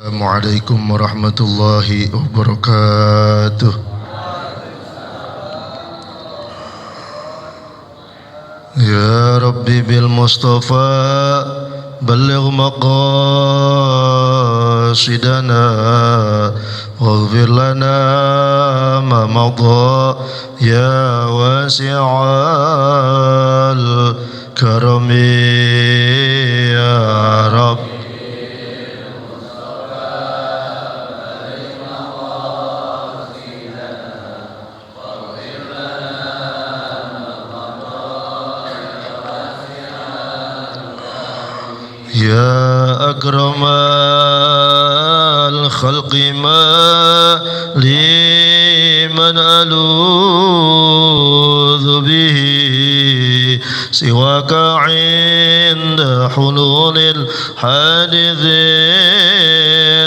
Assalamualaikum warahmatullahi wabarakatuh. Ya Rabbi bil Mustafa balligh maqasidana waghfir lana ma madha ya wasi'al karami ya Rabb. يا أكرم الخلق ما لي من ألوذ به سواك عند حلول الحادث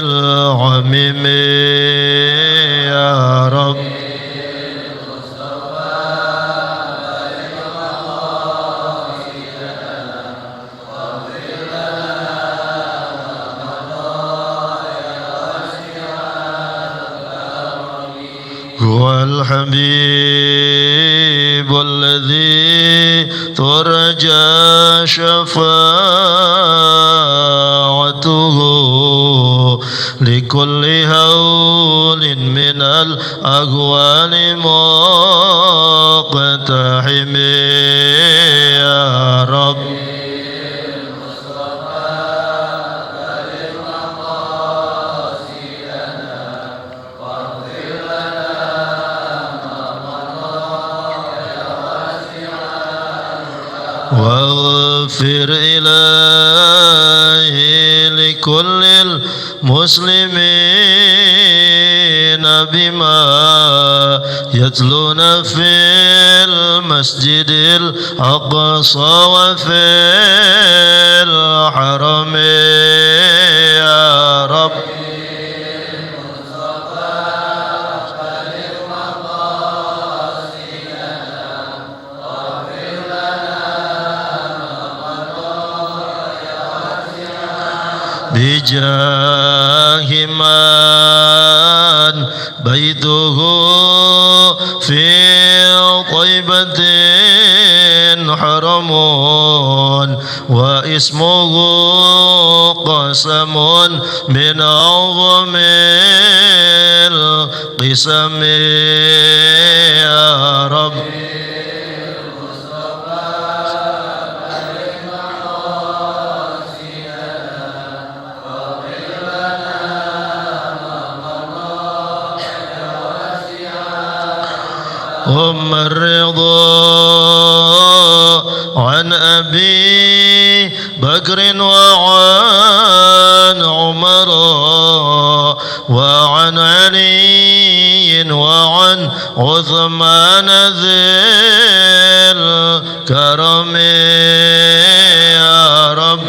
العميم يا رب. هو الحبيب الذي ترجى شفاعته لكل هول من الأهوال مقتحم يا رب. واغفر إلهي لكل المسلمين بما يتلون في المسجد الأقصى وفي الحرم يا رب. بجاه من بيته في طيبة حرم واسمه قسم من أعظم القسم يا رب. ثم الرضا عن أبي بكر وعن عمر وعن علي وعن عثمان ذي الكرم يا رب.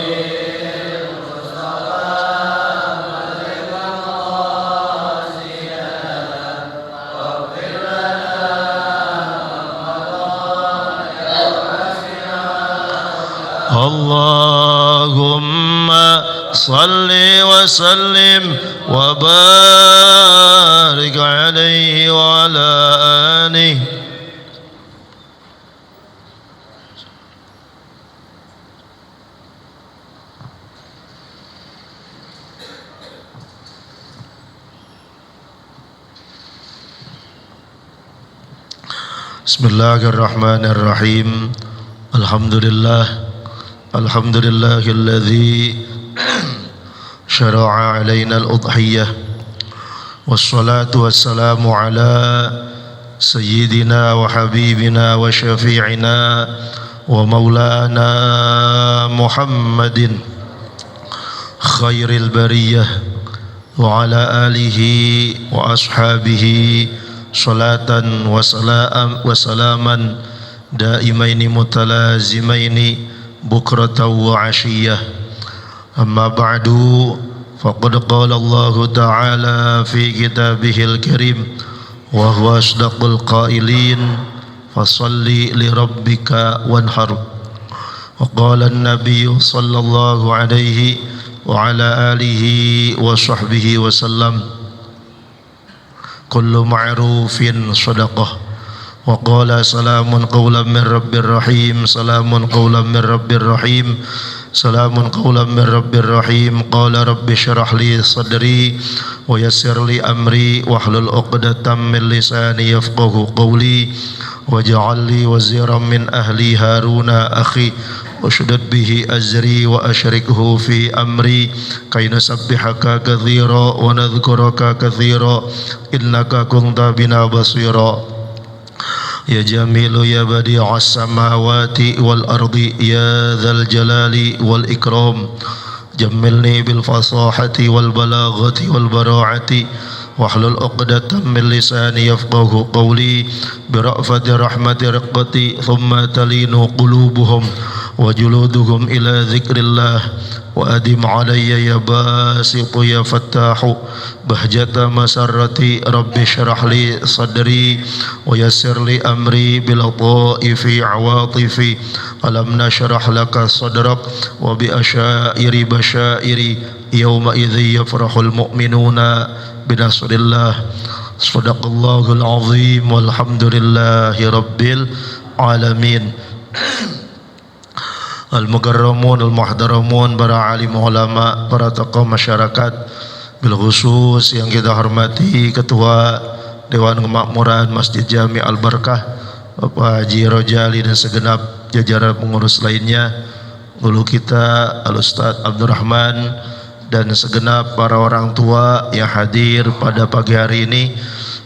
اللهم صل وسلم وبارك عليه وعلى آله. Bismillahirrahmanirrahim. Alhamdulillahilladzi syara'a alaina al-udhiyah wassalatu wassalamu ala sayyidina wa habibina wa syafi'ina wa maulana Muhammadin khairil bariyah wa ala alihi wa ashabihi salatan wa salaman daimaini mutalazimaini bukratan wa ashiyah. Amma ba'du, faqad qala Allah ta'ala fi kitabihil karim wa huwa asdaqul qailin fasalli li rabbika wanhar. Wa qala an-nabiy sallallahu alaihi وعلى آله وصحبه وسلم. كل معروف صدقة. وقال سلام قولا من رب رحيم. سلام قولا من رب رحيم. سلام قولا من رب رحيم. قال رب اشرح لي صدري ويسر لي أمري واحلل عقدة من لساني يفقه قولي واجعل لي وزيرا من أهلي هارون أخي واشدد به أزري وأشركه في أمري كي نسبحك كثيرا ونذكرك كثيرا إنك كنت بنا بصيرا. يا جميل يا بديع السماوات والأرض يا ذا الجلال والإكرام جملني بالفصاحة والبلاغة والبراعة واحلل عقدة من لساني يفقه قولي برأفة رحمة رقتي ثم تلين قلوبهم وجلودهم إلى ذكر الله وأدم علي يا باسط يا فتاح بهجة مسرتي رب اشرح لي صدري ويسر لي أمري بلطائف عواطفي ألم نشرح لك صدرك وبأشائر بشائر يومئذ يفرح المؤمنون بنصر الله. صدق الله العظيم والحمد لله رب العالمين. Al-Mukarramun, Al-Muhdaramun, para alim ulama, para tokoh masyarakat, bil khusus yang kita hormati Ketua Dewan Kemakmuran Masjid Jami Al-Barkah Bapak Haji Rojali dan segenap jajaran pengurus lainnya, guru kita Al-Ustaz Abdurrahman dan segenap para orang tua yang hadir pada pagi hari ini.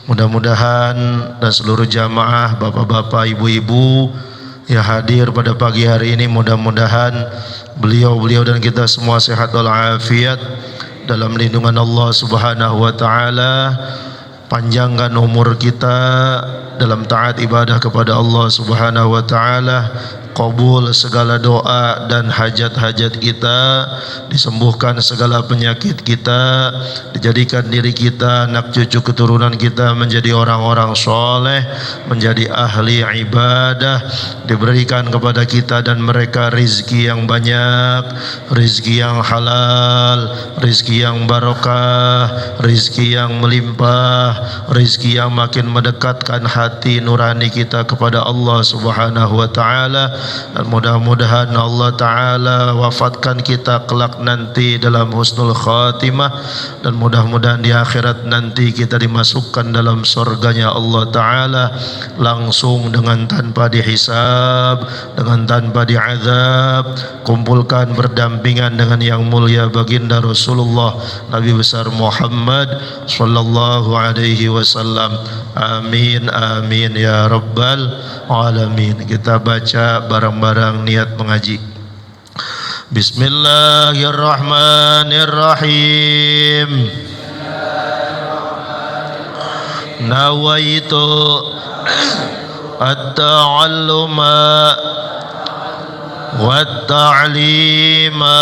Mudah-mudahan dan seluruh jamaah, bapak-bapak, ibu-ibu yang hadir pada pagi hari ini, mudah-mudahan beliau-beliau dan kita semua sehat walafiat dalam lindungan Allah Subhanahu wa taala. Panjangkan umur kita dalam taat ibadah kepada Allah Subhanahu wa taala, qabul segala doa dan hajat-hajat kita, disembuhkan segala penyakit kita, dijadikan diri kita, anak cucu keturunan kita menjadi orang-orang soleh, menjadi ahli ibadah, diberikan kepada kita dan mereka rizki yang banyak, rizki yang halal, rizki yang barokah, rizki yang melimpah, rizki yang makin mendekatkan hati nurani kita kepada Allah Subhanahu wa taala. Dan mudah-mudahan Allah taala wafatkan kita kelak nanti dalam husnul khatimah, dan mudah-mudahan di akhirat nanti kita dimasukkan dalam surganya Allah taala langsung dengan tanpa dihisab, dengan tanpa diazab, kumpulkan berdampingan dengan yang mulia baginda Rasulullah Nabi besar Muhammad sallallahu alaihi wasallam. Amin amin ya rabbal alamin. Kita baca bareng-bareng niat mengaji. Bismillahirrahmanirrahim. Nawaitu at-ta'alluma wat-ta'lima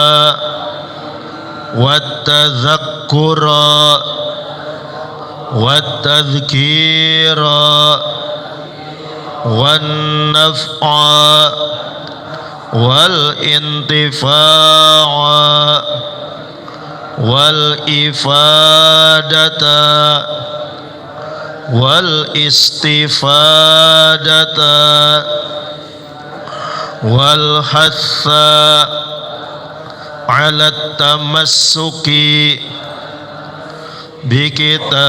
wat-tadhakkura wat-tadhkira wan-naf'a wal-intifa'a wal-ifadata wal-istifadata wal-hatha ala tamassuki bi kitabillahi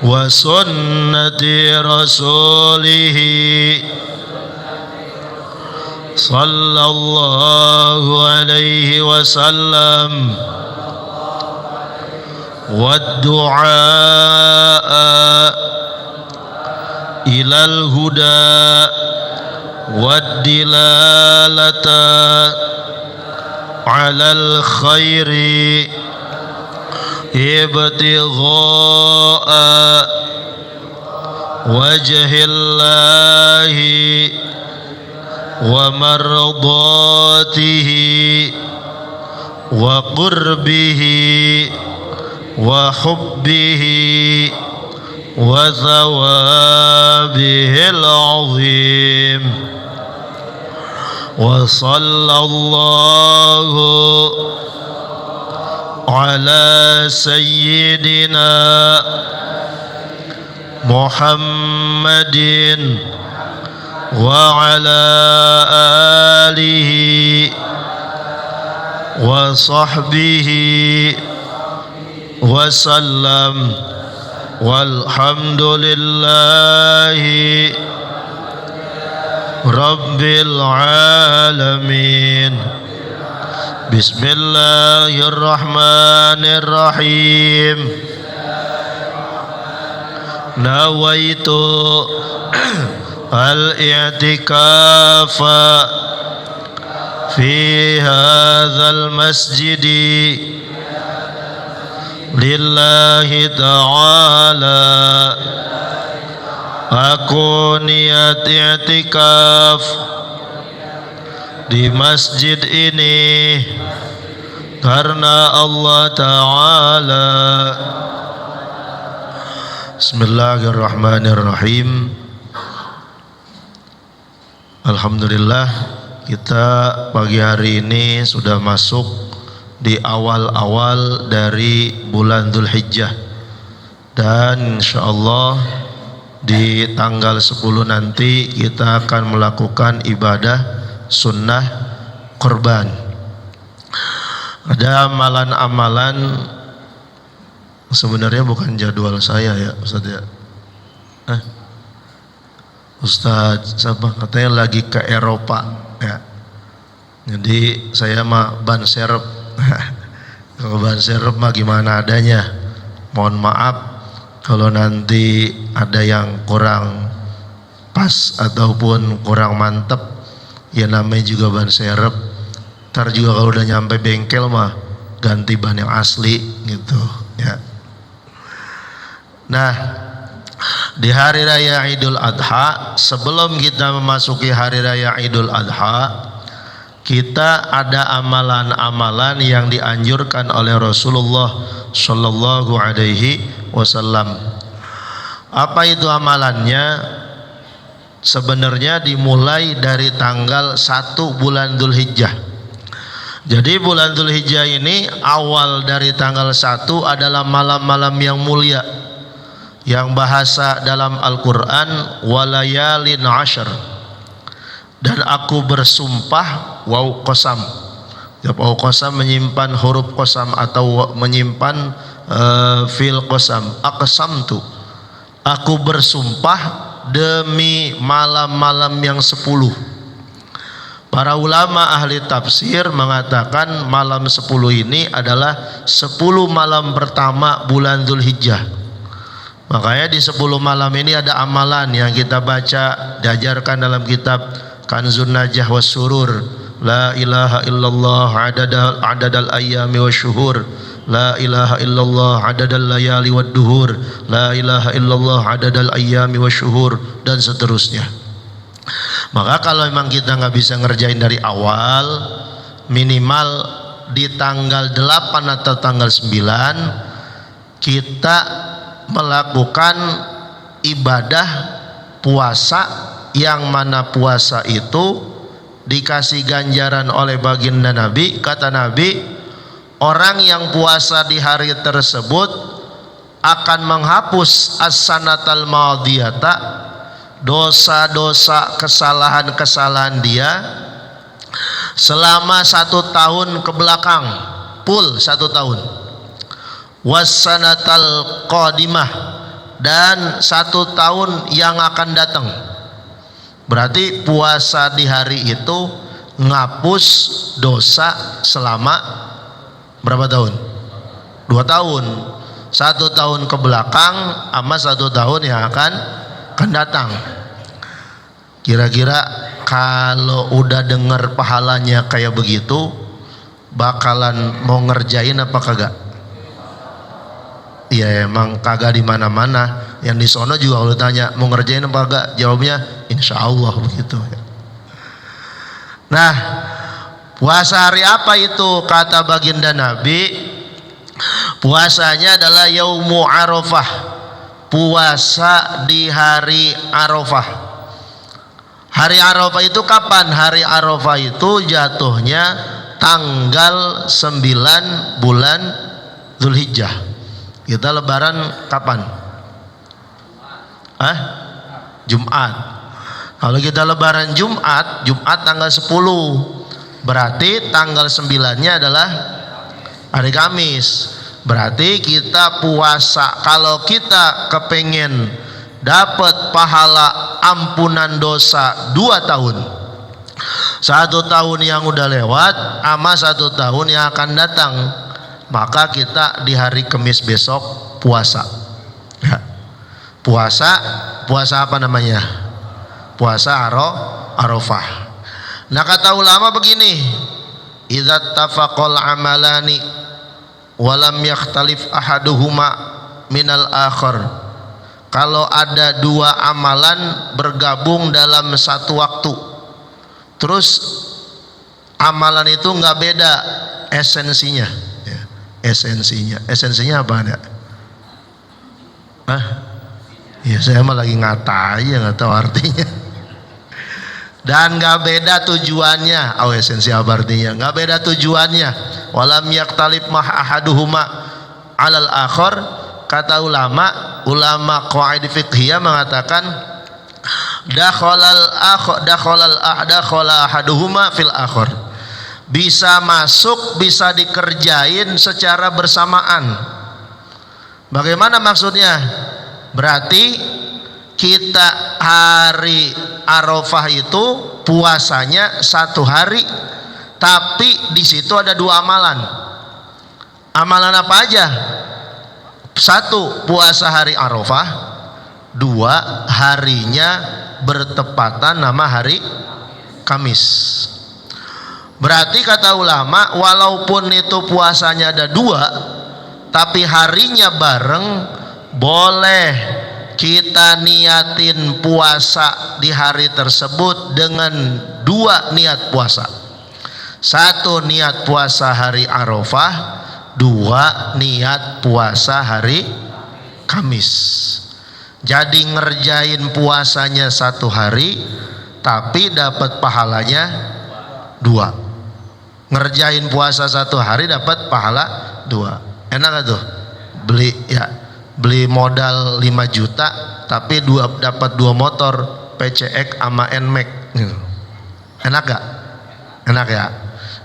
wa sunnati rasulihi sallallahu alaihi wasallam wa du'a ilal huda wa dilalata alal khairi ibtigha'a wajhillahi wa mardatihi wa qurbihi wa hubbihi wa thawabihil azim. wa sallallahu ala sayyidina Muhammadin wa ala alihi wa sahbihi wa sallam walhamdulillahi rabbil alamin. Bismillahirrahmanirrahim. Nawaitu al-i'tikafa fi hadzal masjidi lillahi ta'ala. Aku niat i'tikaf di masjid ini karena Allah Ta'ala. Bismillahirrahmanirrahim. Alhamdulillah, kita pagi hari ini sudah masuk di awal-awal dari bulan Dzulhijjah, dan insyaallah di tanggal 10 nanti kita akan melakukan ibadah sunnah kurban. Ada amalan-amalan, sebenarnya bukan jadwal saya ya Ustaz ya. Ustaz siapa katanya lagi ke Eropa ya. Jadi saya mah ban serep. Kalau ban serep mah gimana adanya. Mohon maaf kalau nanti ada yang kurang pas ataupun kurang mantep. Ya namanya juga ban serep. Ntar juga kalau udah nyampe bengkel mah ganti ban yang asli gitu ya. Nah, di hari raya Idul Adha, sebelum kita memasuki hari raya Idul Adha, kita ada amalan-amalan yang dianjurkan oleh Rasulullah Shallallahu Alaihi Wasallam. Apa itu amalannya? Sebenarnya dimulai dari tanggal 1 bulan Dzulhijjah. Jadi bulan Dzulhijjah ini awal dari tanggal 1 adalah malam-malam yang mulia, yang bahasa dalam Al-Quran walayalin ashar. Dan aku bersumpah, waw qasam. Ya, waw qasam menyimpan huruf qasam atau menyimpan fil qasam. Aqsamtu, aku bersumpah demi malam-malam yang 10. Para ulama ahli tafsir mengatakan malam 10 ini adalah 10 malam pertama bulan Dzulhijjah. Makanya di 10 malam ini ada amalan yang kita baca, diajarkan dalam kitab Kanzun Najah was Surur. La ilaha illallah adadal ayyami wasyuhur. La ilaha illallah adadal layali wad duhur. La ilaha illallah adadal ayyami wasyuhur, dan seterusnya. Maka kalau memang kita nggak bisa ngerjain dari awal, minimal di tanggal 8 atau tanggal 9 kita melakukan ibadah puasa, yang mana puasa itu dikasih ganjaran oleh baginda Nabi. Kata Nabi, orang yang puasa di hari tersebut akan menghapus as-sanatal madiyata, dosa-dosa kesalahan-kesalahan dia selama 1 tahun ke belakang, full 1 tahun. Wassanatal qadimah, dan 1 tahun yang akan datang. Berarti puasa di hari itu ngapus dosa selama berapa tahun? 2 tahun. 1 tahun ke belakang sama 1 tahun yang akan datang. Kira-kira kalau udah dengar pahalanya kayak begitu, bakalan mau ngerjain apa kagak? Iya, emang kagak di mana-mana. Yang di sono juga kalau tanya mau ngerjain apa kagak, jawabnya insya Allah begitu. Nah, puasa hari apa itu? Kata baginda Nabi, puasanya adalah Yaumu Arafah, puasa di hari Arafah. Hari Arafah itu kapan? Hari Arafah itu jatuhnya tanggal 9 bulan Zulhijjah. Kita lebaran kapan? Jumat. Kalau kita lebaran Jumat tanggal 10, berarti tanggal 9-nya adalah hari Kamis. Berarti kita puasa. Kalau kita kepengen dapat pahala ampunan dosa 2 tahun, 1 tahun yang udah lewat sama 1 tahun yang akan datang, maka kita di hari Kamis besok puasa ya. Puasa apa namanya? Puasa Arafah. Nah, kata ulama begini, idza tafaqal amalani walam yakhtalif ahaduhuma minal akhar. Kalau ada 2 amalan bergabung dalam satu waktu, terus amalan itu nggak beda esensinya ya. Esensinya apa ada? Ya saya mah lagi ngatai, nggak tahu artinya. Dan nggak beda tujuannya. Esensi apa artinya? Nggak beda tujuannya. Walam yaktalib mah ahaduhuma alal akhar. Kata ulama qaid fiqhiyah mengatakan dakhala ahaduhuma fil akhar. Bisa masuk, bisa dikerjain secara bersamaan. Bagaimana maksudnya? Berarti kita hari Arafah itu puasanya 1 hari, tapi di situ ada 2 amalan. Amalan apa aja? 1, puasa hari Arafah. 2, harinya bertepatan nama hari Kamis. Berarti kata ulama, walaupun itu puasanya ada 2, tapi harinya bareng, boleh kita niatin puasa di hari tersebut dengan 2 niat puasa. 1 niat puasa hari Arafah, 2 niat puasa hari Kamis. Jadi ngerjain puasanya 1 hari, tapi dapat pahalanya 2. Ngerjain puasa 1 hari dapat pahala 2. Enak gak tuh? Beli modal 5 juta tapi dapat 2 motor PCX sama NMAX. Enak gak? Enak ya.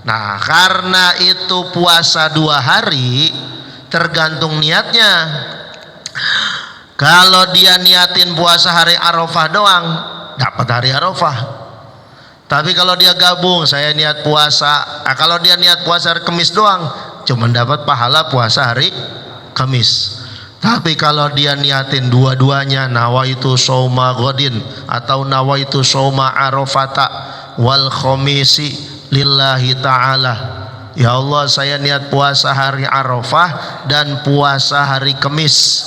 Nah, karena itu puasa 2 hari, tergantung niatnya. Kalau dia niatin puasa hari Arafah doang, dapat hari Arafah. Tapi kalau dia gabung, saya niat puasa, kalau dia niat puasa hari Kamis doang, cuma dapat pahala puasa hari Kamis. Tapi kalau dia niatin dua-duanya, nawaitu shauma godin atau nawaitu shauma arafata wal khamisi lillahi ta'ala, ya Allah saya niat puasa hari Arafah dan puasa hari Kamis,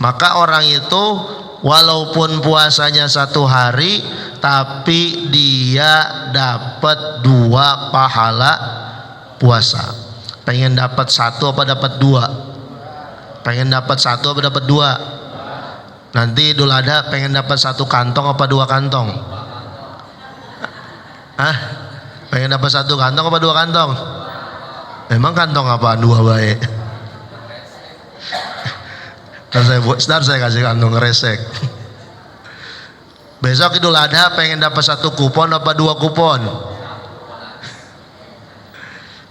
maka orang itu walaupun puasanya 1 hari, tapi dia dapat 2 pahala puasa. Pengen dapat 1 apa dapat 2? Pengen dapat 1 apa dapat 2? Nanti Idul Adha pengen dapat 1 kantong apa 2 kantong? Pengen dapat 1 kantong apa 2 kantong? Memang kantong apaan 2 baik? Ntar saya kasih kantong resek. Besok Idul Adha pengen dapat 1 kupon apa 2 kupon?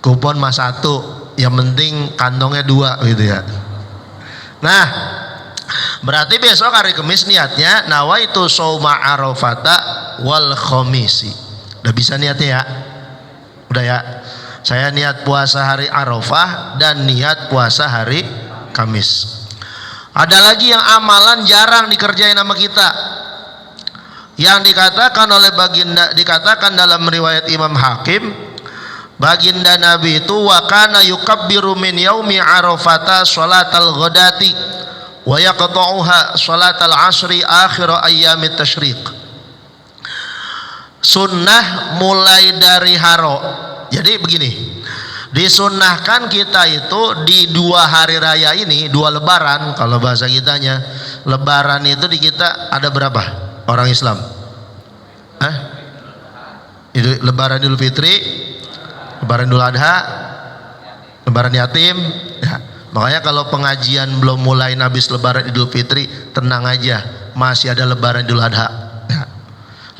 Kupon mah 1, yang penting kantongnya 2 gitu ya. Nah, berarti besok hari Kamis niatnya nawaitu shauma arafata wal khamisi. Udah bisa niatnya ya? Udah ya? Saya niat puasa hari Arafah dan niat puasa hari Kamis. Ada lagi yang amalan jarang dikerjain sama kita, yang dikatakan oleh baginda, dikatakan dalam riwayat Imam Hakim, baginda Nabi itu wa kana yukabbiru min yaumi arafata sholatal ghadati wa yaqta'uha sholatal asri akhir ayyamit tasyriq. Sunnah mulai dari haro. Jadi begini, disunnahkan kita itu di 2 hari raya ini, 2 lebaran, kalau bahasa kitanya lebaran itu di kita ada berapa orang Islam? Hah? Lebaran Idul Fitri, Lebaran Idul Adha, Lebaran yatim. Ya. Makanya kalau pengajian belum mulai habis Lebaran Idul Fitri, tenang aja, masih ada Lebaran Idul Adha. Ya.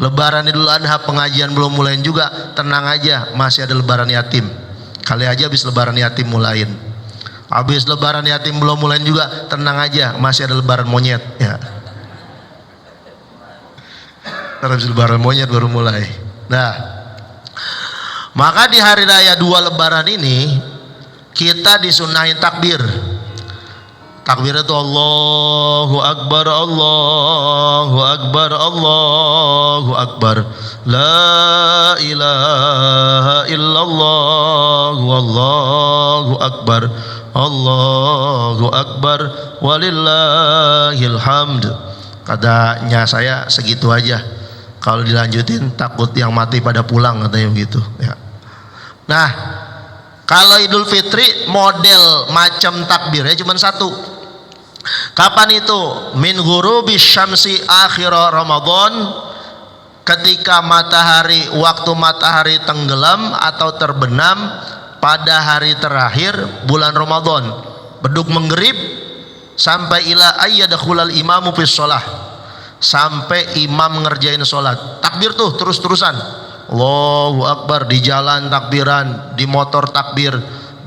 Lebaran Idul Adha pengajian belum mulai juga, tenang aja, masih ada Lebaran yatim. Kali aja habis Lebaran yatim mulain. Habis Lebaran yatim belum mulai juga, tenang aja, masih ada Lebaran monyet. Ya. Habis Lebaran monyet baru mulai. Nah, maka di hari raya 2 Lebaran ini kita disunahin takbir. Takbir itu Allahu Akbar, Allahu Akbar, Allahu Akbar, La ilaha illallah, Wallahu Akbar, Allahu Akbar, walillahil hamd. Katanya saya segitu aja. Kalau dilanjutin takut yang mati pada pulang, katanya begitu. Ya. Nah, kalau Idul Fitri model macam takbirnya cuma satu. Kapan itu? Min ghurubi syamsi akhir Ramadan, ketika waktu matahari tenggelam atau terbenam pada hari terakhir bulan Ramadan. Beduk menggerib sampai ila ayyadakhulal imamu fis shalah, sampai imam ngerjain sholat. Takbir tuh terus-terusan, Allahu Akbar, di jalan takbiran, di motor takbir,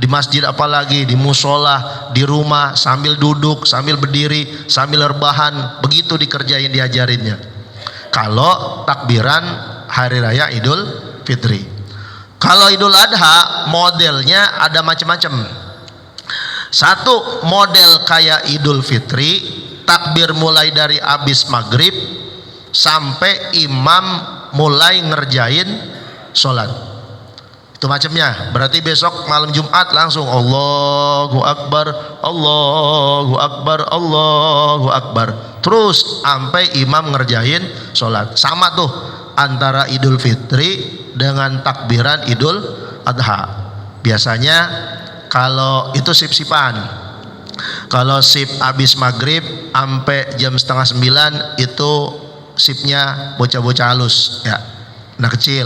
di masjid apalagi, di musola, di rumah, sambil duduk, sambil berdiri, sambil rebahan, begitu dikerjain, diajarinnya. Kalau takbiran hari raya Idul Fitri. Kalau Idul Adha modelnya ada macam-macam. Satu model kayak Idul Fitri, takbir mulai dari abis maghrib sampai imam mulai ngerjain sholat. Itu macamnya. Berarti besok malam Jumat langsung Allahu Akbar, Allahu Akbar, Allahu Akbar, terus sampai imam ngerjain sholat. Sama tuh antara Idul Fitri dengan takbiran Idul Adha. Biasanya kalau itu sip-sipan, kalau sip abis maghrib sampai jam 8:30 itu sipnya bocah-bocah halus, ya, anak kecil.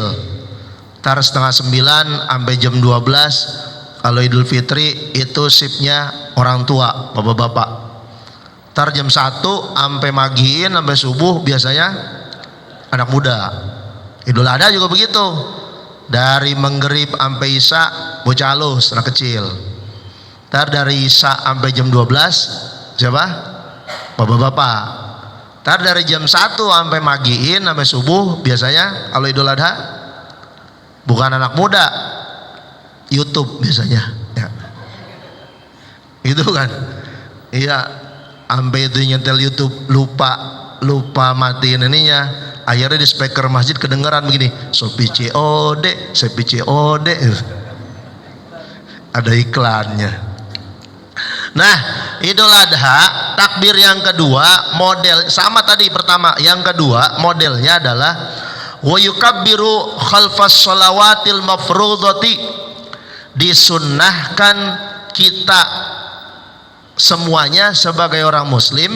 Tar 8:30 sampai jam 12 kalau Idul Fitri itu sipnya orang tua, bapak-bapak. Tar jam 1 sampai magiin sampai subuh biasanya anak muda. Idul Adha juga begitu, dari maghrib sampai isya bocah halus, anak kecil. Tar dari isya sampai jam 12 siapa? Bapak-bapak. Tar dari jam 1 sampai magiin sampai subuh biasanya kalau Idul Adha bukan anak muda, YouTube biasanya, ya. Itu kan, iya, sampai itu nyetel YouTube lupa matiin ininya, akhirnya di speaker masjid kedengeran begini, Sopi COD, ada iklannya. Nah, Idul Adha takbir yang kedua model sama tadi pertama, yang kedua modelnya adalah wa yukabbiru khalfas shalawatil mafrudhati, disunnahkan kita semuanya sebagai orang muslim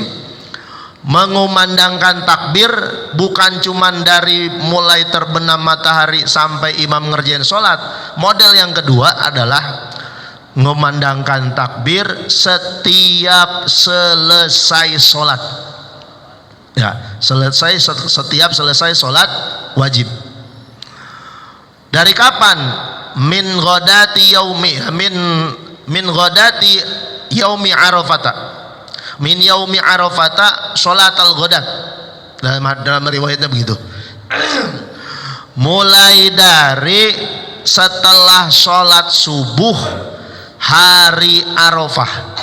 mengumandangkan takbir bukan cuman dari mulai terbenam matahari sampai imam ngerjain sholat. Model yang kedua adalah mengumandangkan takbir setiap selesai sholat, ya, setiap selesai sholat wajib. Dari kapan? Min ghadati yaumi arafata, min yaumi arafata sholatal ghadat, dalam riwayatnya begitu. Mulai dari setelah sholat subuh hari Arafah.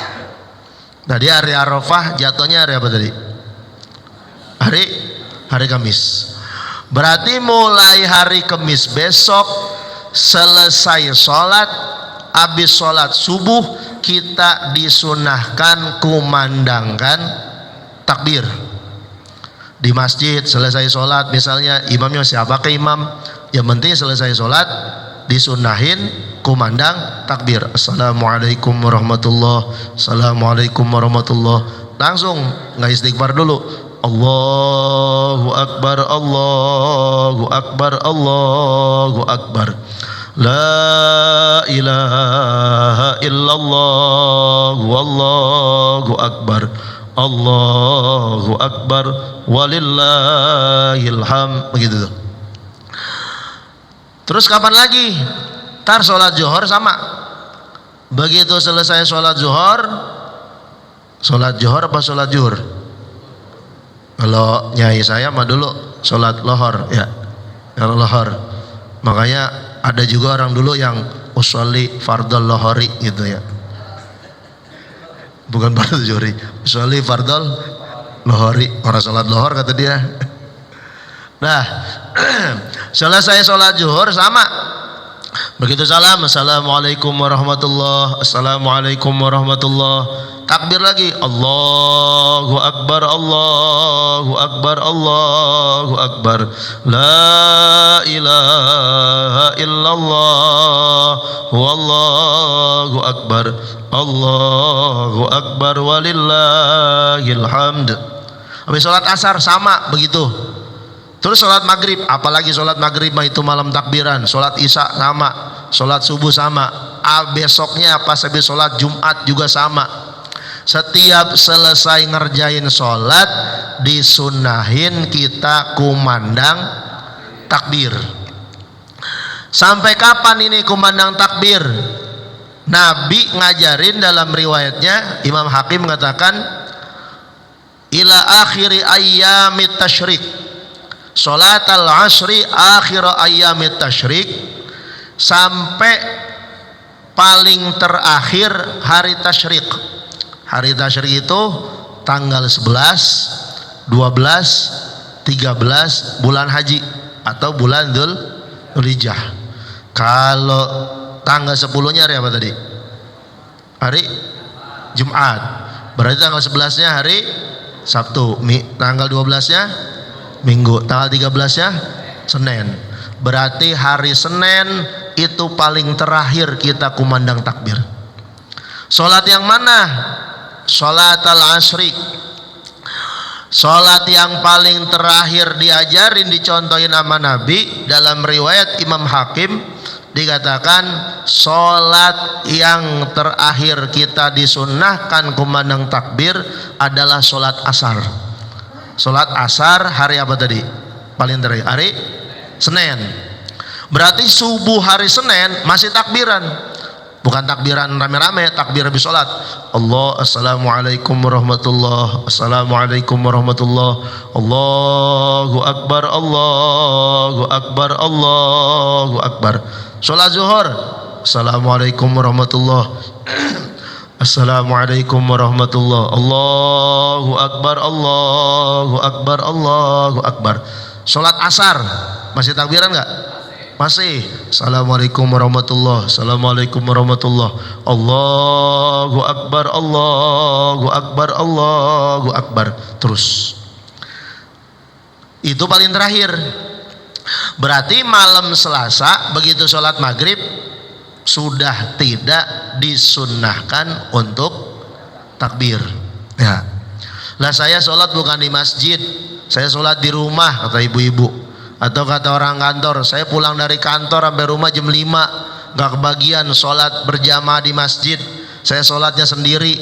Tadi hari Arafah jatuhnya hari apa tadi? Hari Kamis. Berarti mulai hari Kamis besok selesai sholat, habis sholat subuh kita disunahkan kumandangkan takbir. Di masjid selesai sholat, misalnya imamnya siapa ke imam, yang penting selesai sholat disunahin kumandang takbir. Assalamualaikum warahmatullahi, assalamualaikum warahmatullahi. Langsung nggak istighfar dulu, Allahu Akbar, Allahu Akbar, Allahu Akbar. La ilaha illallah, wallahu akbar, Allahu akbar, walillahil hamd. Begitu tuh. Terus kapan lagi? Tar sholat zuhur sama. Begitu selesai sholat zuhur apa sholat zuhur? Kalau nyai saya mah dulu sholat lohor ya, kalau lohor. Makanya ada juga orang dulu yang usolli fardol lohori gitu ya, bukan fardol zuhri, usolli fardol lohori, orang sholat lohor kata dia. Nah selesai sholat zuhur sama, begitu salam assalamualaikum warahmatullah, assalamualaikum warahmatullah, takbir lagi Allahu Akbar, Allahu Akbar, Allahu Akbar, la ilaha illallah, wallahu akbar, Allahu Akbar, walillahil hamd. Habis sholat asar sama begitu. Terus sholat maghrib, apalagi sholat maghrib mah itu malam takbiran. Sholat isya sama, sholat subuh sama, besoknya pas habis sholat Jumat juga sama. Setiap selesai ngerjain sholat disunahin kita kumandang takbir. Sampai kapan ini kumandang takbir? Nabi ngajarin dalam riwayatnya, Imam Hakim mengatakan ila akhiri ayyamit tasyrik, sholat al-asri akhir ayyamit tasyrik, sampai paling terakhir hari tasyrik. Hari tasyrik itu tanggal 11, 12, 13 bulan haji atau bulan Dzulhijjah. Kalau tanggal 10-nya hari apa tadi? Hari Jumat. Berarti tanggal 11-nya hari Sabtu. Tanggal 12-nya Minggu. Tanggal 13-nya Senin. Berarti hari Senin itu paling terakhir kita kumandang takbir. Sholat yang mana? Sholat al-asri. Sholat yang paling terakhir diajarin, dicontohin sama Nabi. Dalam riwayat Imam Hakim dikatakan sholat yang terakhir kita disunnahkan kumandang takbir adalah sholat asar. Sholat asar hari apa tadi? Paling terakhir hari Senin. Berarti subuh hari Senin masih takbiran. Bukan takbiran rame-rame, takbir habis sholat. Assalamualaikum warahmatullah, assalamualaikum warahmatullah, Allahu Akbar, Allahu Akbar, Allahu Akbar. Sholat zuhur, assalamualaikum warahmatullah, assalamualaikum warahmatullah, Allahu Akbar, Allahu Akbar, Allahu Akbar. Sholat asar masih takbiran nggak? Masih. Assalamualaikum warahmatullah, assalamualaikum warahmatullah, Allahu Akbar, Allahu Akbar, Allahu Akbar. Terus itu paling terakhir. Berarti malam Selasa begitu sholat maghrib sudah tidak disunnahkan untuk takbir ya. Lah saya sholat bukan di masjid, saya sholat di rumah kata ibu-ibu. Atau kata orang kantor, saya pulang dari kantor sampai rumah jam 5, gak kebagian sholat berjamaah di masjid. Saya sholatnya sendiri.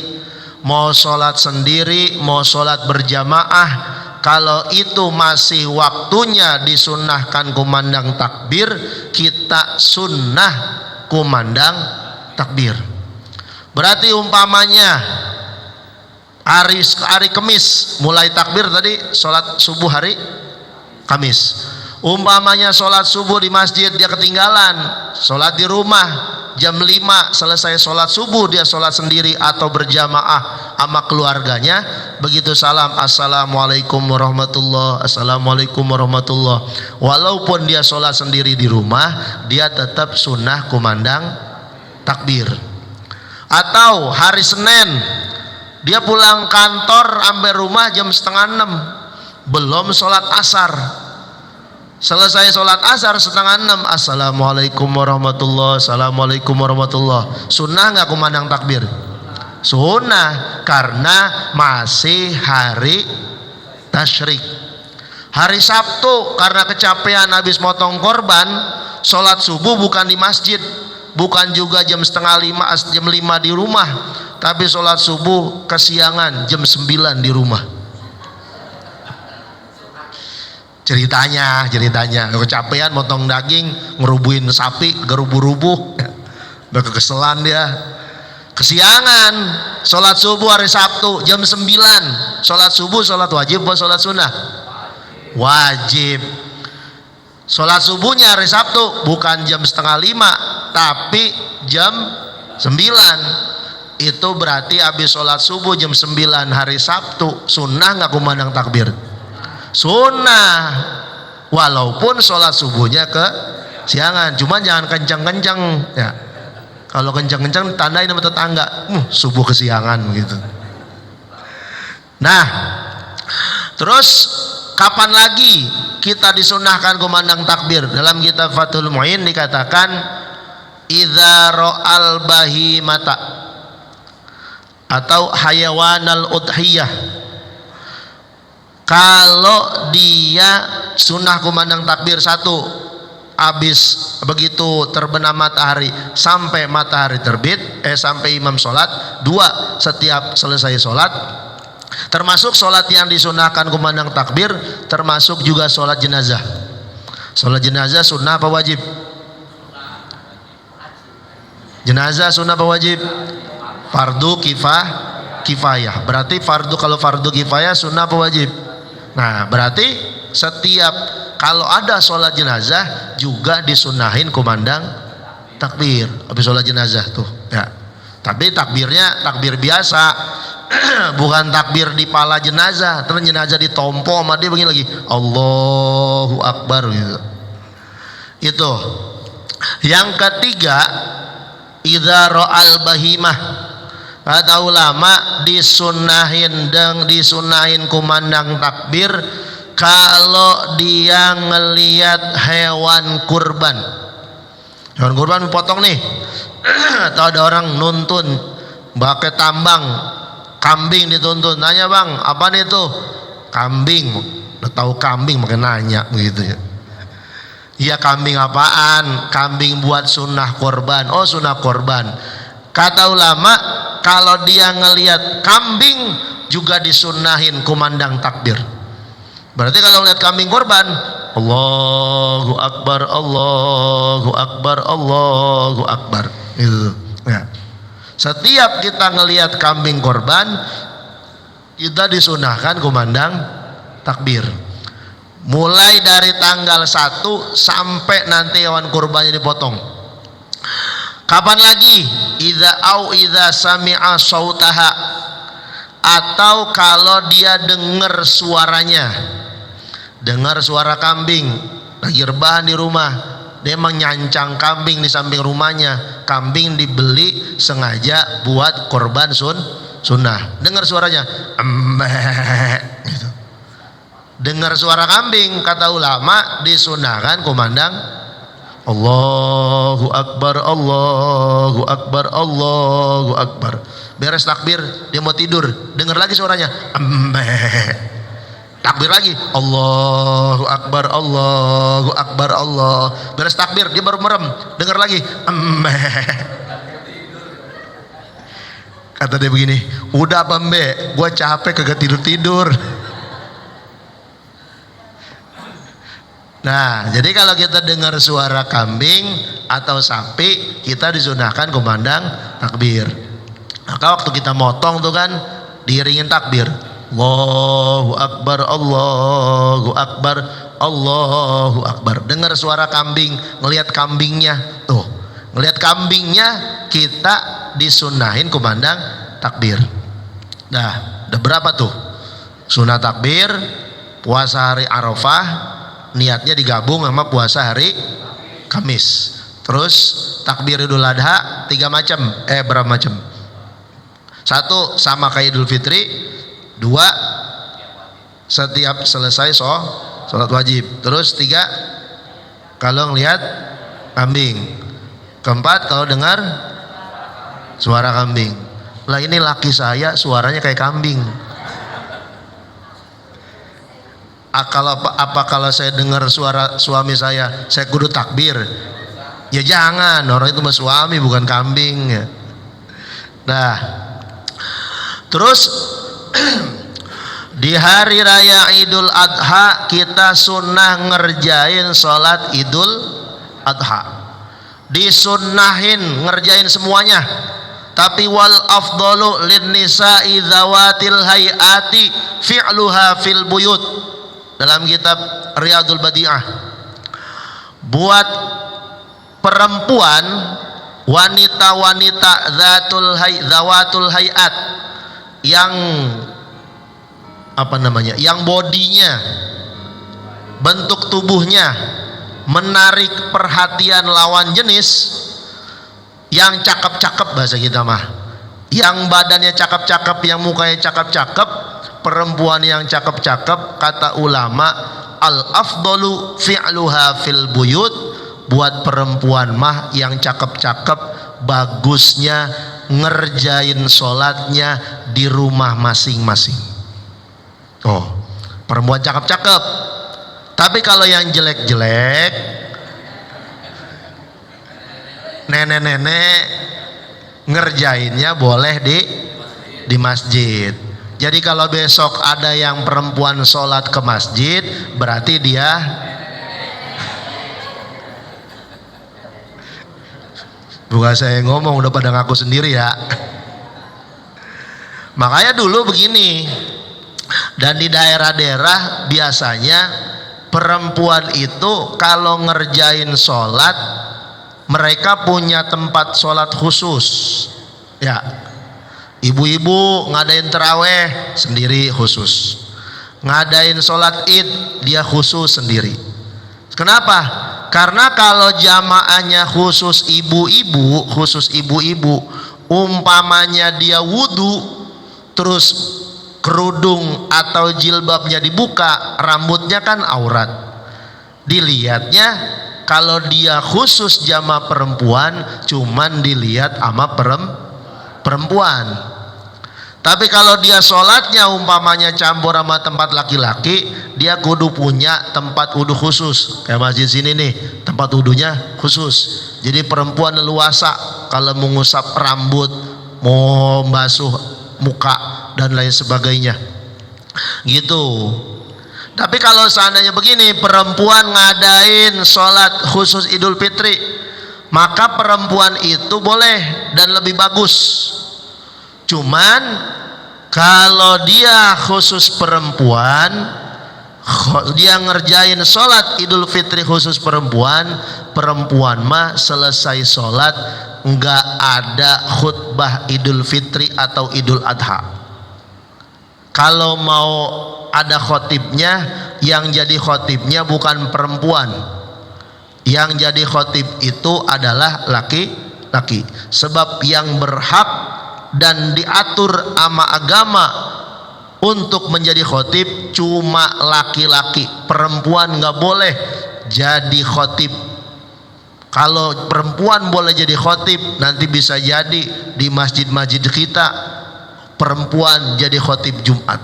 Mau sholat sendiri, mau sholat berjamaah, kalau itu masih waktunya disunnahkan kumandang takbir, kita sunnah kumandang takbir. Berarti umpamanya hari Kamis mulai takbir tadi, sholat subuh hari Kamis. Umpamanya sholat subuh di masjid dia ketinggalan, sholat di rumah jam 5 selesai sholat subuh dia sholat sendiri atau berjamaah sama keluarganya. Begitu salam assalamualaikum warahmatullah, assalamualaikum warahmatullah, walaupun dia sholat sendiri di rumah, dia tetap sunnah kumandang takbir. Atau hari Senin dia pulang kantor sampai rumah jam 5:30, belum sholat asar. Selesai sholat asar 5:30, assalamualaikum warahmatullah, assalamualaikum warahmatullah. Sunnah nggak kumandang takbir? Sunnah, karena masih hari tasyrik. Hari Sabtu karena kecapean habis motong korban, sholat subuh bukan di masjid, bukan juga jam 4:30, jam 5 di rumah, tapi sholat subuh kesiangan jam 9 di rumah. Ceritanya kecapean motong daging, ngerubuhin sapi, gerubuh-rubuh, udah kekeselan dia, kesiangan. Sholat subuh hari Sabtu jam 9. Sholat subuh sholat wajib atau sholat sunnah? Wajib. Sholat subuhnya hari Sabtu bukan jam 4:30 tapi jam 9. Itu berarti habis sholat subuh jam 9 hari Sabtu, sunnah nggak kumandang takbir? Sunnah, walaupun sholat subuhnya ke siangan, cuman jangan kencang-kencang ya. Kalau kencang-kencang tandain sama tetangga, subuh kesiangan gitu. Nah, terus kapan lagi kita disunahkan kumandang takbir? Dalam kitab Fathul Mu'in dikatakan idza ra'al bahimata atau hayawanal udhiyah. Kalau dia sunnah kumandang takbir, satu, habis begitu terbenam matahari sampai matahari terbit, sampai imam sholat. Dua, setiap selesai sholat. Termasuk sholat yang disunahkan kumandang takbir, termasuk juga sholat jenazah. Sholat jenazah sunnah apa wajib? Jenazah sunnah apa wajib? Fardu kifayah. Berarti kalau fardu kifayah sunnah apa wajib? Nah, berarti setiap kalau ada sholat jenazah juga disunahin kumandang takbir habis sholat jenazah tuh ya. Tapi takbirnya takbir biasa, bukan takbir di pala jenazah. Terus jenazah ditompo sama dia begini lagi, Allahu Akbar gitu. Itu. Yang ketiga, idza ra'al bahimah. Kata ulama disunahin kumandang takbir kalau dia ngelihat hewan kurban. Hewan kurban potong nih. Atau ada orang nuntun pakai tambang kambing dituntun. Nanya, "Bang, apa nih itu?" Kambing. Udah tahu kambing makin nanya begitu ya. Iya, kambing apaan? Kambing buat sunnah korban. Oh, sunnah korban. Kata ulama, kalau dia ngelihat kambing juga disunahin kumandang takbir. Berarti kalau lihat kambing korban, Allahu Akbar, Allahu Akbar, Allahu Akbar. Itu. Ya. Setiap kita ngelihat kambing korban, kita disunahkan kumandang takbir. Mulai dari tanggal 1 sampai nanti hewan kurbannya dipotong. Kapan lagi? Idza sami'a sautaha, atau kalau dia dengar suaranya, dengar suara kambing lagi rebahan di rumah, dia emang nyancang kambing di samping rumahnya, kambing dibeli sengaja buat korban sunnah, dengar suaranya gitu. Dengar suara kambing, kata ulama disunahkan kumandang Allahu Akbar, Allahu Akbar, Allahu Akbar. Beres takbir, dia mau tidur, dengar lagi suaranya, takbir lagi, Allahu Akbar, Allahu Akbar, Allah. Beres takbir, dia baru merem, dengar lagi, kata dia begini, udah apa mbe, gua capek kagak tidur. Nah, jadi kalau kita dengar suara kambing atau sapi, kita disunahkan kumandang takbir. Maka waktu kita motong tuh kan diiringin takbir, Allahu Akbar, Allahu Akbar, Allahu Akbar. Dengar suara kambing, ngelihat kambingnya tuh, ngelihat kambingnya kita disunahin kumandang takbir. Nah, udah berapa tuh? Sunah takbir, puasa hari Arafah, niatnya digabung sama puasa hari Kamis. Terus takbir Idul Adha 3 macam. Berapa macam? 1 sama kayak Idul Fitri. 2 setiap selesai sholat wajib. Terus 3 kalau ngelihat kambing. 4 kalau dengar suara kambing. Lah ini laki saya suaranya kayak kambing. Apa kalau saya dengar suara suami saya kudu takbir? Ya jangan, orang itu mah suami bukan kambing. Nah, terus di hari raya Idul Adha kita sunnah ngerjain sholat Idul Adha, disunnahin ngerjain semuanya. Tapi wal afdalu lin nisa'i dzawatil hayati fi'luha fil buyut. Dalam kitab Riyadul Badi'ah, buat perempuan, wanita-wanita dzawatul hayat, yang yang bodinya, bentuk tubuhnya menarik perhatian lawan jenis, yang cakep-cakep bahasa kita mah, yang badannya cakep-cakep, yang mukanya cakep-cakep, perempuan yang cakep-cakep, kata ulama al afdalu fi'luha fil buyut, buat perempuan mah yang cakep-cakep bagusnya ngerjain sholatnya di rumah masing-masing. Oh, perempuan cakep-cakep. Tapi kalau yang jelek-jelek, nenek-nenek, ngerjainnya boleh di masjid. Jadi kalau besok ada yang perempuan sholat ke masjid, berarti dia bukan saya ngomong, udah pada ngaku sendiri ya. Makanya dulu begini, dan di daerah-daerah biasanya perempuan itu kalau ngerjain sholat, mereka punya tempat sholat khusus ya. Ibu-ibu ngadain terawih sendiri khusus, ngadain sholat id dia khusus sendiri. Kenapa? Karena kalau jamaahnya khusus ibu-ibu, umpamanya dia wudhu terus kerudung atau jilbabnya dibuka, rambutnya kan aurat, dilihatnya kalau dia khusus jamaah perempuan cuman dilihat sama perempuan. Tapi kalau dia sholatnya umpamanya campur sama tempat laki-laki, dia kudu punya tempat wudhu khusus. Kayak masjid sini nih, tempat wudhunya khusus. Jadi perempuan leluasa kalau mengusap rambut, mau basuh muka dan lain sebagainya gitu. Tapi kalau seandainya begini, perempuan ngadain sholat khusus Idul Fitri, maka perempuan itu boleh dan lebih bagus. Cuman kalau dia khusus perempuan, dia ngerjain sholat Idul Fitri khusus perempuan mah selesai sholat nggak ada khutbah Idul Fitri atau Idul Adha. Kalau mau ada khotibnya, yang jadi khotibnya bukan perempuan, yang jadi khotib itu adalah laki-laki. Sebab yang berhak dan diatur sama agama untuk menjadi khotib cuma laki-laki, perempuan nggak boleh jadi khotib. Kalau perempuan boleh jadi khotib, nanti bisa jadi di masjid-masjid kita perempuan jadi khotib Jumat.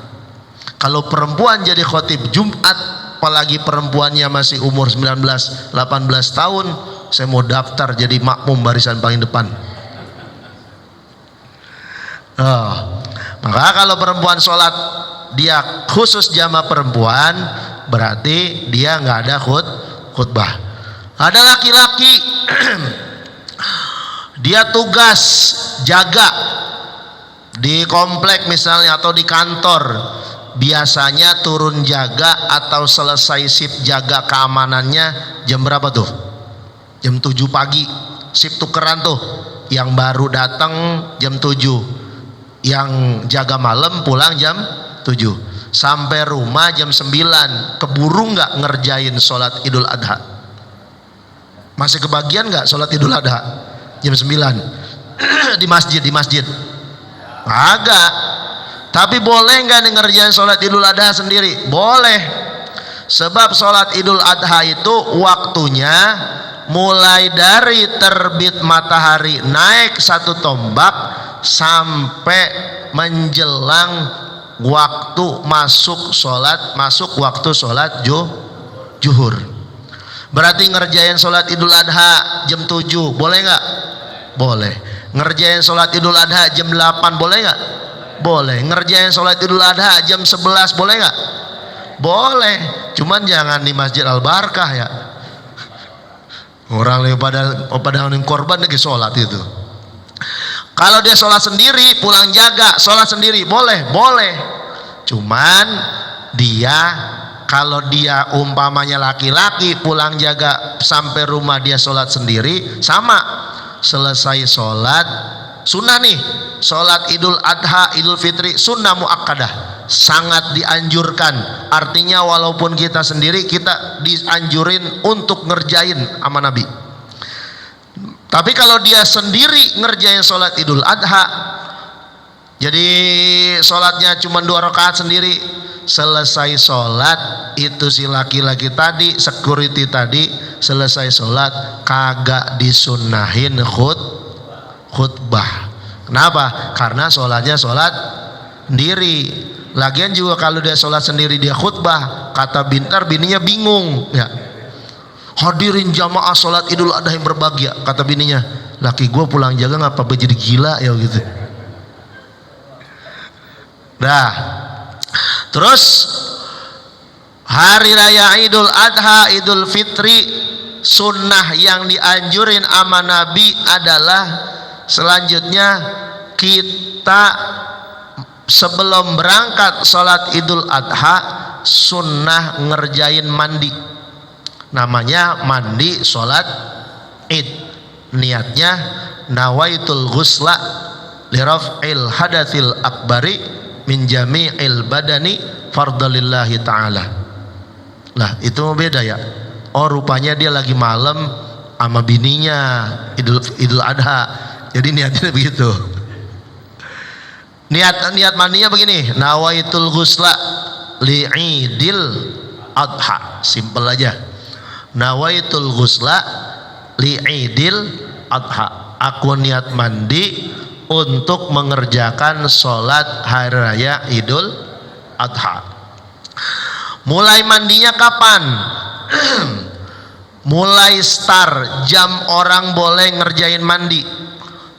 Kalau perempuan jadi khotib Jumat, apalagi perempuannya masih umur 19-18 tahun, saya mau daftar jadi makmum barisan paling depan. Maka kalau perempuan sholat dia khusus jamaah perempuan, berarti dia nggak ada khutbah. Ada laki-laki dia tugas jaga di komplek misalnya atau di kantor, biasanya turun jaga atau selesai shift jaga keamanannya jam berapa tuh? Jam 7 pagi, shift tukeran tuh, yang baru datang jam 7, yang jaga malam pulang jam 7, sampai rumah jam 9. Keburu nggak ngerjain sholat Idul Adha? Masih kebagian nggak sholat Idul Adha jam 9 di masjid? Agak. Tapi boleh nggak ngerjain sholat Idul Adha sendiri? Boleh. Sebab sholat Idul Adha itu waktunya mulai dari terbit matahari naik 1 tombak sampai menjelang masuk waktu sholat juhur. Berarti ngerjain sholat Idul Adha jam 7 boleh nggak? Boleh. Ngerjain sholat Idul Adha jam 8 boleh nggak? Boleh. Ngerjain sholat Idul Adha jam 11 boleh nggak? Boleh. Cuman jangan di Masjid Al-Barkah ya. Orang pada korban lagi sholat itu. Kalau dia sholat sendiri, pulang jaga, sholat sendiri boleh. Cuman kalau dia umpamanya laki-laki pulang jaga sampai rumah dia sholat sendiri, sama. Selesai sholat sunnah nih, sholat Idul Adha, Idul Fitri sunnah muakkadah, sangat dianjurkan. Artinya walaupun kita sendiri, kita dianjurin untuk ngerjain sama Nabi. Tapi kalau dia sendiri ngerjain sholat Idul Adha, jadi sholatnya cuma 2 rakaat sendiri, selesai sholat itu si laki-laki tadi, security tadi, selesai sholat kagak disunnahin khutbah. Kenapa? Karena sholatnya sholat sendiri. Lagian juga kalau dia sholat sendiri dia khutbah, kata bininya bingung ya. Hadirin jamaah sholat Idul Adha yang berbahagia, kata bininya, laki gue pulang jaga ngapa jadi gila ya gitu. Dah. Terus hari raya Idul Adha, Idul Fitri, sunnah yang dianjurin sama Nabi adalah selanjutnya kita sebelum berangkat sholat Idul Adha sunnah ngerjain mandi. Namanya mandi sholat id. Niatnya nawaitul ghusla liraf'il hadatsil akbari min jami'il badani fardalillahi ta'ala. Lah itu beda ya. Oh rupanya dia lagi malam sama bininya Idul Adha, jadi niatnya begitu. Niat mandinya begini, nawaitul ghusla li'idil adha, simple aja. Nawaitul ghusla li'idil adha, aku niat mandi untuk mengerjakan sholat hari raya Idul Adha. Mulai mandinya kapan? Mulai start jam orang boleh ngerjain mandi.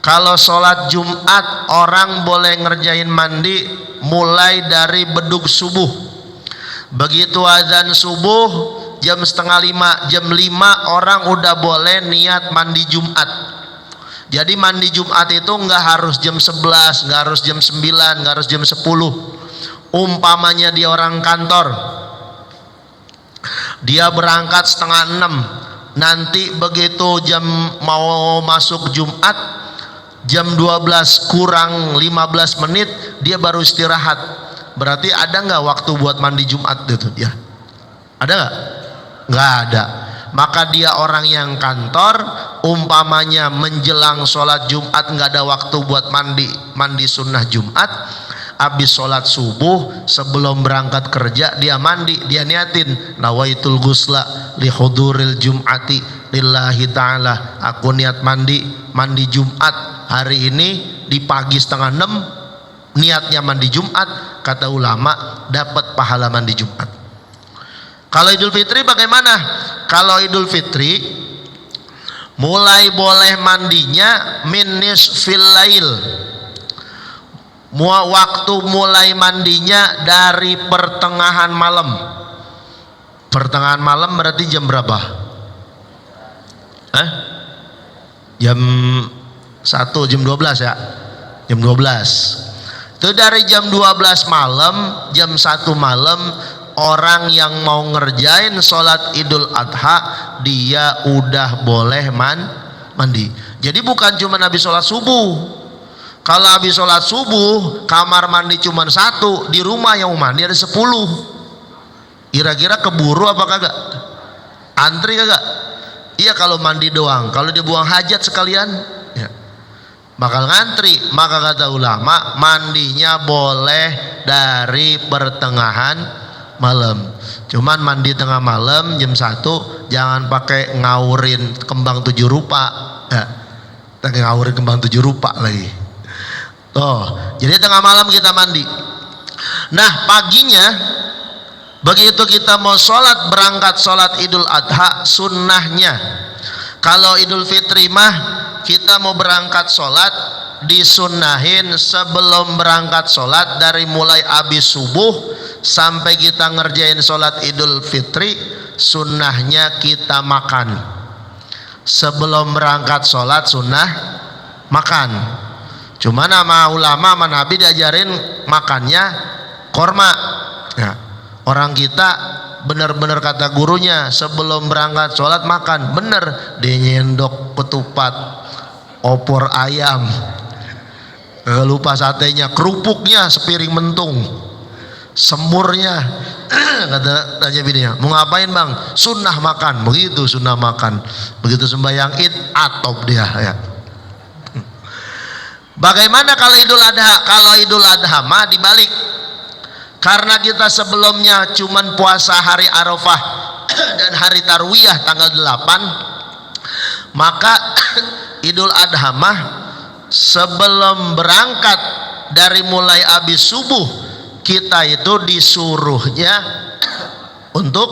Kalau sholat Jumat orang boleh ngerjain mandi mulai dari bedug subuh. Begitu azan subuh jam 4:30, jam 5 orang udah boleh niat mandi Jumat. Jadi mandi Jumat itu nggak harus jam 11, nggak harus jam 9, nggak harus jam 10. Umpamanya dia orang kantor, dia berangkat 5:30, nanti begitu jam mau masuk Jumat jam 12 kurang 15 menit dia baru istirahat. Berarti ada nggak waktu buat mandi Jumat itu ya? Ada nggak? Nggak ada. Maka dia orang yang kantor, umpamanya menjelang sholat Jumat nggak ada waktu buat mandi sunnah Jumat. Habis sholat subuh sebelum berangkat kerja dia mandi, dia niatin nawaitul ghusla li huduril jum'ati lillahi ta'ala, aku niat mandi Jumat hari ini di pagi 5:30, niatnya mandi Jumat. Kata ulama dapat pahala mandi Jumat. Kalau Idul Fitri bagaimana? Kalau Idul Fitri mulai boleh mandinya min nisfil lail. Waktu mulai mandinya dari pertengahan malam. Pertengahan malam berarti jam berapa? Jam 1, jam 12 ya? Jam 12. Itu dari jam 12 malam, jam 1 malam orang yang mau ngerjain sholat Idul Adha dia udah boleh mandi. Jadi bukan cuma habis sholat subuh. Kalau habis sholat subuh kamar mandi cuma 1, di rumah yang mandi ada 10. Kira-kira keburu apa kagak? Antri kagak? Iya kalau mandi doang. Kalau dia buang hajat sekalian ya, bakal ngantri. Maka kata ulama mandinya boleh dari pertengahan malam. Cuman mandi tengah malam jam 1 jangan pakai ngawurin kembang 7 rupa ya. Ngawurin kembang 7 rupa lagi. Tuh, jadi tengah malam kita mandi. Nah paginya begitu kita mau sholat, berangkat sholat Idul Adha, sunnahnya kalau Idul Fitri mah kita mau berangkat sholat disunnahin sebelum berangkat sholat, dari mulai habis subuh sampai kita ngerjain sholat Idul Fitri, sunnahnya kita makan. Sebelum berangkat sholat sunnah makan. Cuma nama ulama sama Nabi diajarin makannya korma. Nah, orang kita benar-benar kata gurunya sebelum berangkat sholat makan, bener dia nyendok ketupat, opor ayam, lupa satenya, kerupuknya sepiring mentung, semurnya. Kata tanya bininya, mau ngapain bang? Sunnah makan. Begitu sunnah makan, begitu sembahyang id atop dia ya. Bagaimana kalau Idul Adha? Kalau Idul Adha mah dibalik, karena kita sebelumnya cuman puasa hari Arafah dan hari Tarwiyah tanggal 8, maka Idul Adha mah sebelum berangkat dari mulai habis subuh kita itu disuruhnya untuk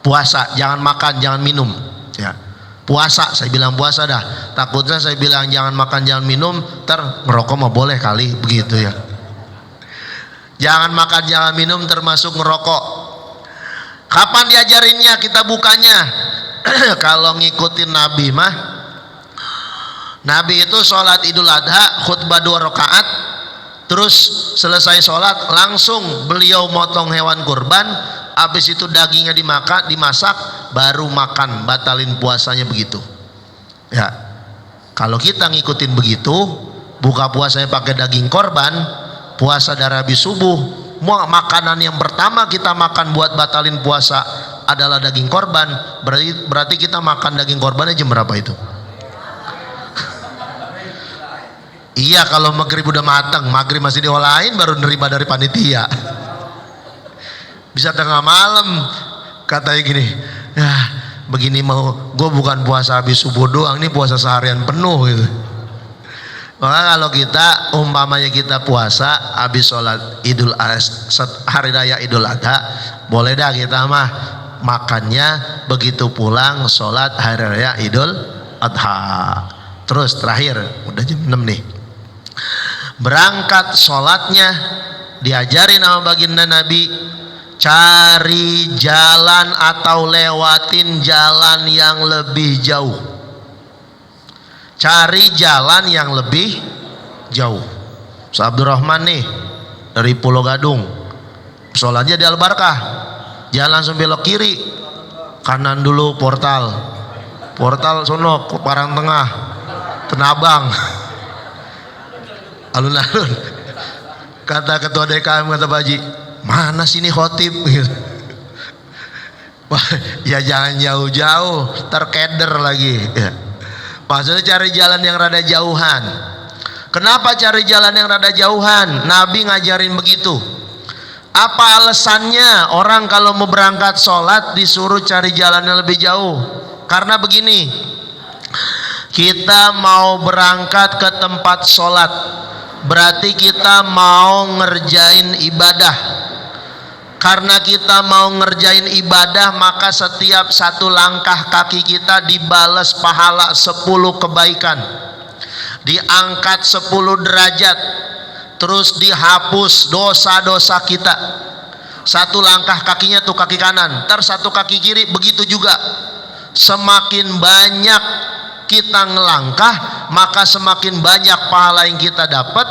puasa, jangan makan, jangan minum ya. Puasa, saya bilang puasa dah, takutnya saya bilang jangan makan jangan minum, ntar ngerokok mah boleh kali begitu ya. Jangan makan jangan minum termasuk ngerokok. Kapan diajarinnya kita bukanya? Kalau ngikutin Nabi mah, Nabi itu sholat Idul Adha khutbah 2 rakaat, terus selesai sholat langsung beliau motong hewan kurban, habis itu dagingnya dimasak, baru makan, batalin puasanya begitu ya. Kalau kita ngikutin begitu, buka puasanya pakai daging korban, puasa dari habis subuh, makanan yang pertama kita makan buat batalin puasa adalah daging korban, berarti kita makan daging korbannya jam berapa itu? Iya, kalau maghrib udah matang, maghrib masih diolahin baru nerima dari panitia. Bisa tengah malam katanya gini, ya begini mau gue bukan puasa habis subuh doang, ini puasa seharian penuh gitu. Maka kalau kita umpamanya kita puasa habis sholat Idul hari raya Idul Adha, boleh dah kita mah makannya begitu pulang sholat hari raya Idul Adha. Terus terakhir udah jam 6 nih, berangkat sholatnya diajarin sama baginda Nabi, cari jalan atau lewatin jalan yang lebih jauh. Cari jalan yang lebih jauh. Abdurrahman nih dari Pulau Gadung, sholatnya di Al-Barkah, jalan langsung belok kiri, kanan dulu portal sono Parang Tengah, Tenabang, alun-alun. Kata ketua DKM, kata Pak Haji, mana sini khotib gitu. Ya jangan jauh-jauh, terkeder lagi ya. Maksudnya cari jalan yang rada jauhan. Kenapa cari jalan yang rada jauhan? Nabi ngajarin begitu. Apa alasannya orang kalau mau berangkat sholat disuruh cari jalan yang lebih jauh? Karena begini, kita mau berangkat ke tempat sholat, berarti kita mau ngerjain ibadah. Karena kita mau ngerjain ibadah, maka setiap satu langkah kaki kita dibalas pahala 10 kebaikan, diangkat 10 derajat, terus dihapus dosa-dosa kita. Satu langkah kakinya tuh kaki kanan, ntar satu kaki kiri begitu juga. Semakin banyak kita ngelangkah, maka semakin banyak pahala yang kita dapat,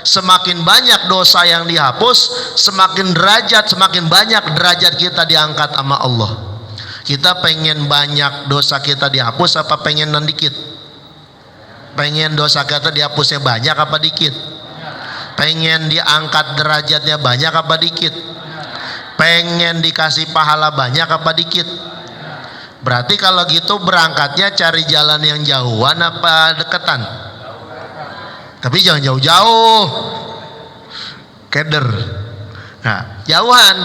semakin banyak dosa yang dihapus, semakin banyak derajat kita diangkat sama Allah. Kita pengen banyak dosa kita dihapus apa pengen dikit? Pengen dosa kita dihapusnya banyak apa dikit? Pengen diangkat derajatnya banyak apa dikit? Pengen dikasih pahala banyak apa dikit? Berarti kalau gitu berangkatnya cari jalan yang jauhan apa deketan? Tapi jangan jauh-jauh, keder. Nah, jauhan.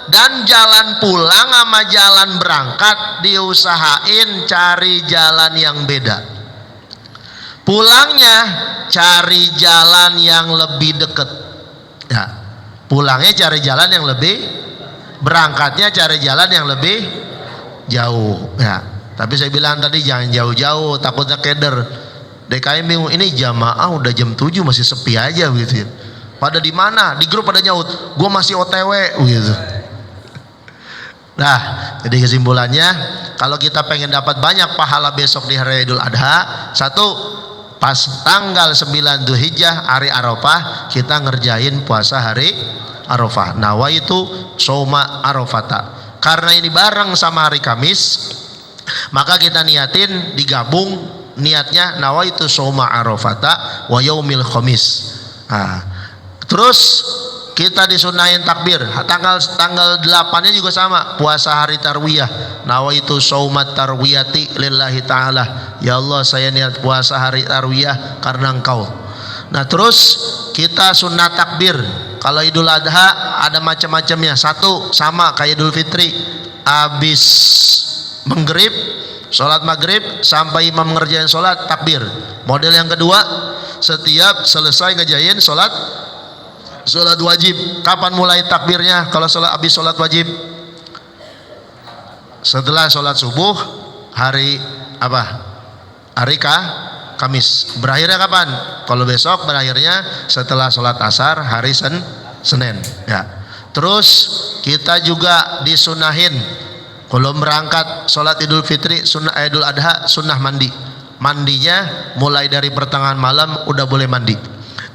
Dan jalan pulang sama jalan berangkat diusahain cari jalan yang beda. Pulangnya cari jalan yang lebih dekat. Ya, Pulangnya cari jalan yang lebih, berangkatnya cari jalan yang lebih jauh ya. Tapi saya bilang tadi jangan jauh-jauh, takutnya keder. DKM bingung, ini jamaah udah jam 7 masih sepi aja gitu ya. Pada di mana? Di grup pada nyaut, gue masih OTW gitu. Nah, jadi kesimpulannya, kalau kita pengen dapat banyak pahala besok di hari Idul Adha, satu, pas tanggal 9 Dzulhijjah hari Arafah kita ngerjain puasa hari Arafah. Nawaitu soma Arafata. Karena ini bareng sama hari Kamis, maka kita niatin digabung niatnya nawaitu soma Arafata wa yaumil khamis. Nah, terus kita disunahin takbir tanggal 8-nya juga sama, puasa hari tarwiyah, nawaitu saumat tarwiyati lillahi ta'ala, ya Allah saya niat puasa hari tarwiyah karena engkau. Nah terus kita sunnah takbir. Kalau Idul Adha ada macam-macamnya. Satu sama kayak Idul Fitri, habis maghrib, sholat maghrib sampai imam ngerjain sholat takbir. Model yang kedua, setiap selesai ngejain sholat wajib. Kapan mulai takbirnya? Kalau habis sholat wajib setelah sholat subuh hari apa? Hari Kamis. Berakhirnya kapan? Kalau besok berakhirnya setelah sholat asar hari Senin ya. Terus kita juga disunahin kalau berangkat sholat Idul Fitri, Idul Adha, sunnah mandi. Mandinya mulai dari pertengahan malam udah boleh mandi.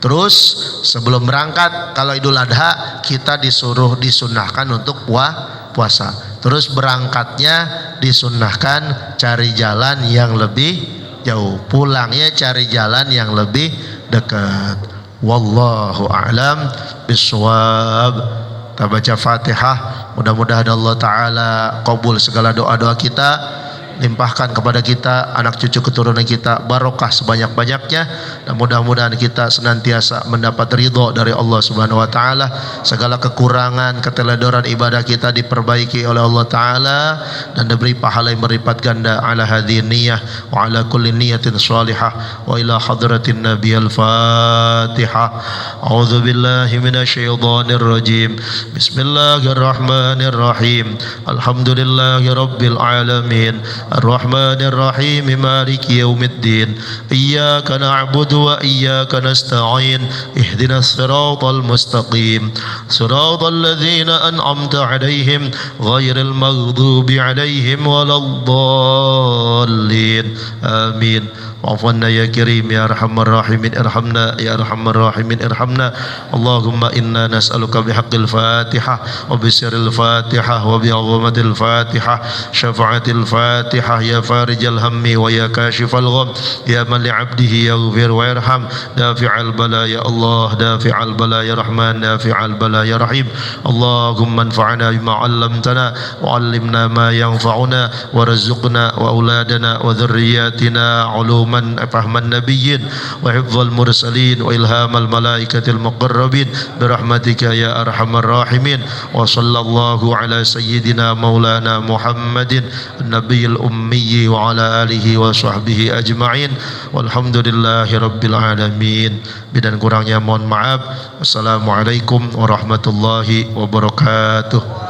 Terus sebelum berangkat kalau Idul Adha kita disunahkan untuk puasa. Terus berangkatnya disunahkan cari jalan yang lebih jauh, pulangnya cari jalan yang lebih dekat. Wallahu a'lam bishawab. Kita baca Fatihah, mudah-mudahan Allah Ta'ala kabul segala doa-doa kita, limpahkan kepada kita, anak cucu keturunan kita barokah sebanyak-banyaknya, dan mudah-mudahan kita senantiasa mendapat ridho dari Allah Subhanahu wa taala. Segala kekurangan, keteledoran ibadah kita diperbaiki oleh Allah taala dan diberi pahala yang berlipat ganda ala hadhihi niyyah wa ala kulli niyyatin shalihah wa ila hadratin nabiyil fatihah. A'udzu billahi minasyaitonir rajim. Bismillahirrahmanirrahim. Alhamdulillahi rabbil alamin. الرحمن الرحيم مالك يوم الدين إياك نعبد وإياك نستعين اهدنا الصراط المستقيم صراط الذين أنعمت عليهم غير المغضوب عليهم ولا الضالين آمين. واعف عنا يا كريم يا أرحم الراحمين ارحمنا يا أرحم الراحمين ارحمنا. اللهم إنا نسألك بحق الفاتحة وبسر الفاتحة وبعظمة الفاتحة شفاعة الفاتحة يا فارج الهم ويا كاشف الغم يا من لعبده يغفر ويرحم دافع البلاء يا الله دافع البلاء يا رحمن دافع البلاء يا رحيم. اللهم انفعنا بما علمتنا وعلمنا ما ينفعنا وارزقنا وأولادنا وذرياتنا علوما فهم النبيين وحفظ المرسلين وإلهام الملائكة المقربين برحمتك يا أرحم الراحمين. وصلى الله على سيدنا مولانا محمد النبي الأمي وعلى آله وصحبه أجمعين والحمد لله رب العالمين. Bidan kurangnya mohon maaf. Wassalamualaikum warahmatullahi wabarakatuh.